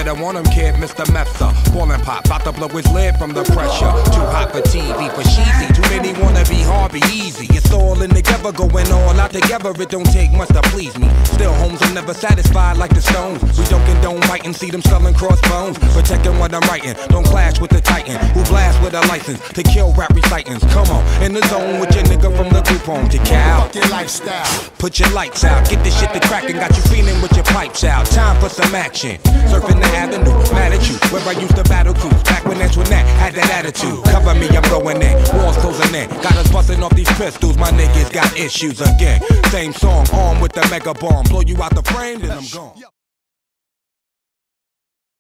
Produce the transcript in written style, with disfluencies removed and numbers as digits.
better want him, kid, Mr. Mepsa. Ballin' pop, bout to blow his lid from the pressure. Too hot for TV, for cheesy. Too many wanna be hard, be easy. It's all in together, going all out together. It don't take much to please me. Still, homes are never satisfied like the Stones. We don't condone biting, see them selling crossbones. Protecting what I'm writing, don't clash with the Titan who blast with a license to kill rap recitants. Come on, in the zone with your nigga from the group home. To cow, Fuck your lifestyle. put your lights out, get this shit to crackin'. Got you feeling with your pipes out. Time for some action. Surfing the avenue, mad at you. Where I used to battle cruise, back when Antoinette had that attitude. Cover me, I'm going in. Walls closing in. Got us busting off these pistols. My niggas got issues again. Same song, armed with the mega bomb. Blow you out the frame, then I'm gone.